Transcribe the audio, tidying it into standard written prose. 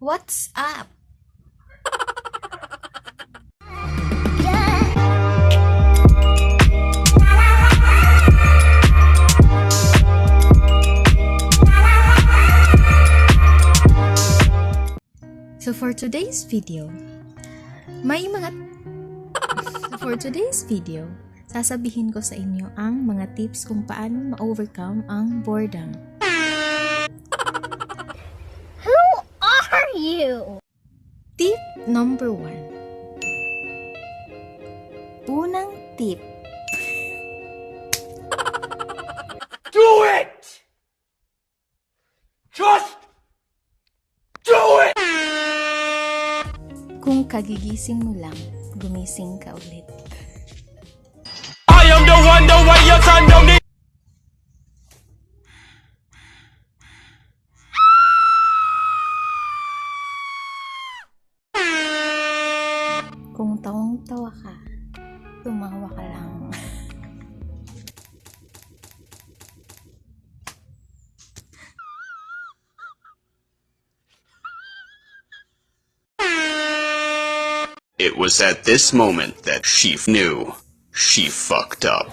What's up? So for today's video, sasabihin ko sa inyo ang mga tips kung paano ma-overcome ang boredom. Who are you? Tip number 1. Unang tip. Do it! Just do it! Kung kagigising mo lang, gumising ka ulit. I am the one, the way your son don't need. Kung tawang-tawa ka, tumawa ka lang. It was at this moment that she knew she fucked up.